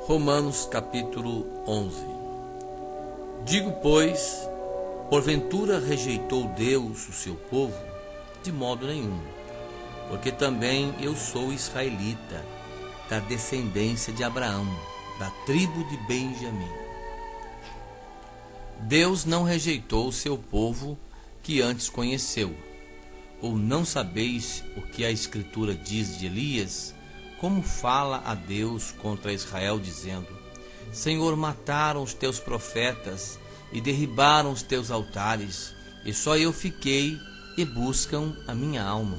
Romanos capítulo 11. Digo, pois, porventura rejeitou Deus o seu povo? De modo nenhum, porque também eu sou israelita, da descendência de Abraão, da tribo de Benjamim. Deus não rejeitou o seu povo que antes conheceu. Ou não sabeis o que a Escritura diz de Elias, como fala a Deus contra Israel, dizendo: Senhor, mataram os teus profetas e derribaram os teus altares, e só eu fiquei e buscam a minha alma.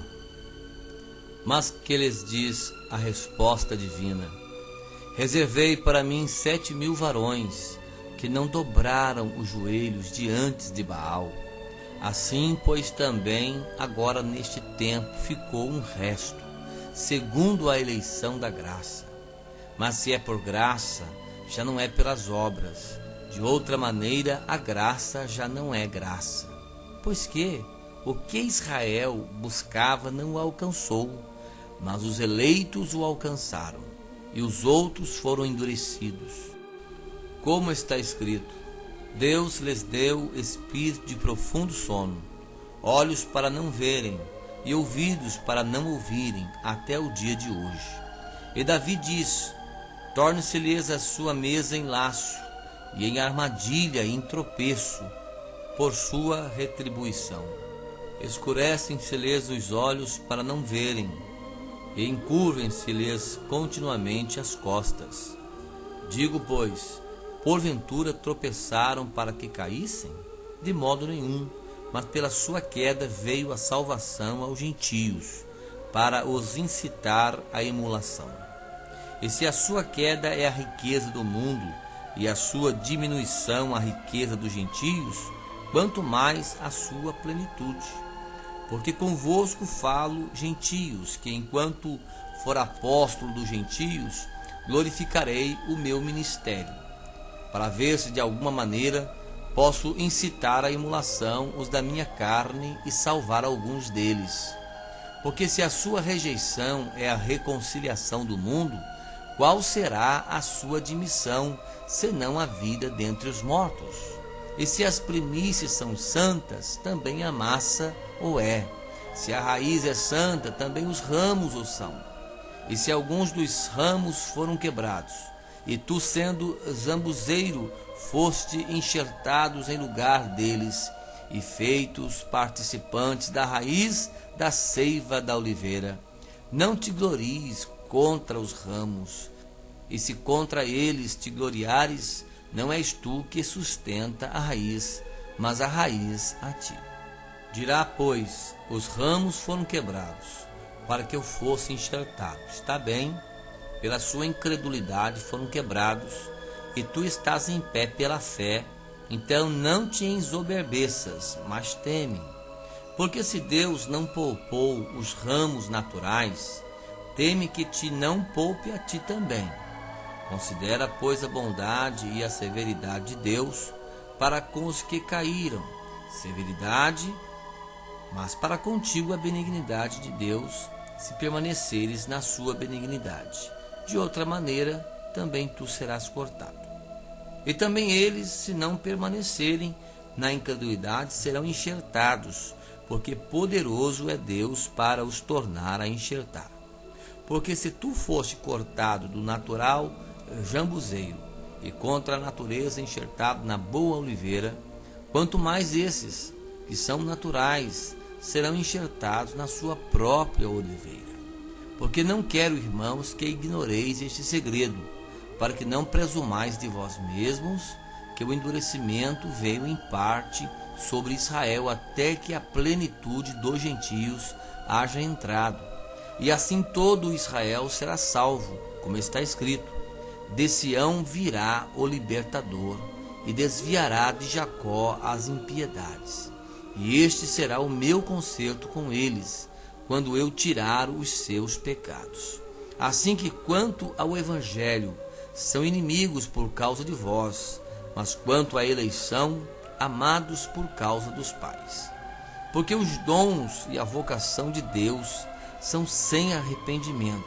Mas que lhes diz a resposta divina? Reservei para mim 7.000 varões, que não dobraram os joelhos diante de Baal. Assim, pois, também agora neste tempo ficou um resto, segundo a eleição da graça. Mas se é por graça, já não é pelas obras. De outra maneira, a graça já não é graça. Pois que o que Israel buscava não o alcançou, mas os eleitos o alcançaram, e os outros foram endurecidos. Como está escrito: Deus lhes deu espírito de profundo sono, olhos para não verem e ouvidos para não ouvirem, até o dia de hoje. E Davi diz: torne-se-lhes a sua mesa em laço, e em armadilha e em tropeço, por sua retribuição. Escurecem-se-lhes os olhos para não verem, e encurvem-se-lhes continuamente as costas. Digo, pois, porventura tropeçaram para que caíssem? De modo nenhum, mas pela sua queda veio a salvação aos gentios, para os incitar à emulação. E se a sua queda é a riqueza do mundo, e a sua diminuição a riqueza dos gentios, quanto mais a sua plenitude. Porque convosco falo, gentios, que enquanto for apóstolo dos gentios, glorificarei o meu ministério, para ver se de alguma maneira posso incitar à emulação os da minha carne e salvar alguns deles. Porque se a sua rejeição é a reconciliação do mundo, qual será a sua admissão, senão a vida dentre os mortos? E se as primícias são santas, também a massa o é. Se a raiz é santa, também os ramos o são. E se alguns dos ramos foram quebrados, e tu, sendo zambuzeiro, foste enxertados em lugar deles, e feitos participantes da raiz da seiva da oliveira, não te glories contra os ramos, e se contra eles te gloriares, não és tu que sustenta a raiz, mas a raiz a ti. Dirá, pois, os ramos foram quebrados, para que eu fosse enxertado. Está bem, pela sua incredulidade foram quebrados, e tu estás em pé pela fé, então não te ensoberbeças, mas teme. Porque se Deus não poupou os ramos naturais, teme que te não poupe a ti também. Considera, pois, a bondade e a severidade de Deus para com os que caíram, severidade, mas para contigo a benignidade de Deus, se permaneceres na sua benignidade. De outra maneira, também tu serás cortado. E também eles, se não permanecerem na incredulidade, serão enxertados, porque poderoso é Deus para os tornar a enxertar. Porque se tu foste cortado do natural jambuzeiro, e contra a natureza enxertado na boa oliveira, quanto mais esses, que são naturais, serão enxertados na sua própria oliveira. Porque não quero, irmãos, que ignoreis este segredo, para que não presumais de vós mesmos que o endurecimento veio em parte sobre Israel, até que a plenitude dos gentios haja entrado. E assim todo Israel será salvo, como está escrito: de Sião virá o libertador, e desviará de Jacó as impiedades. E este será o meu concerto com eles, quando eu tirar os seus pecados. Assim que, quanto ao evangelho, são inimigos por causa de vós, mas quanto à eleição, amados por causa dos pais. Porque os dons e a vocação de Deus são sem arrependimento,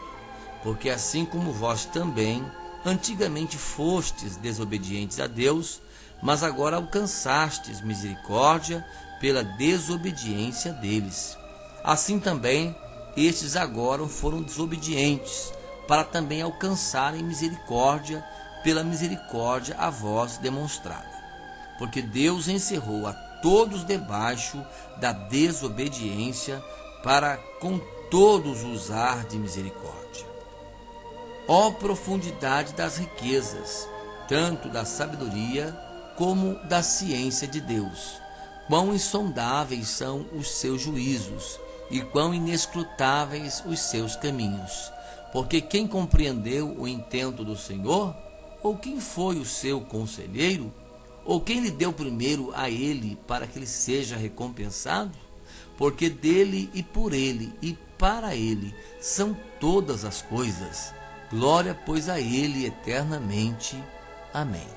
porque assim como vós também, Antigamente fostes desobedientes a Deus, mas agora alcançastes misericórdia pela desobediência deles. Assim também, estes agora foram desobedientes, para também alcançarem misericórdia pela misericórdia a vós demonstrada. Porque Deus encerrou a todos debaixo da desobediência, para com todos usar de misericórdia. Ó profundidade das riquezas, tanto da sabedoria como da ciência de Deus! Quão insondáveis são os seus juízos, e quão inescrutáveis os seus caminhos! Porque quem compreendeu o intento do Senhor? Ou quem foi o seu conselheiro? Ou quem lhe deu primeiro a ele, para que ele seja recompensado? Porque dele e por ele e para ele são todas as coisas. Glória, pois, a ele eternamente. Amém.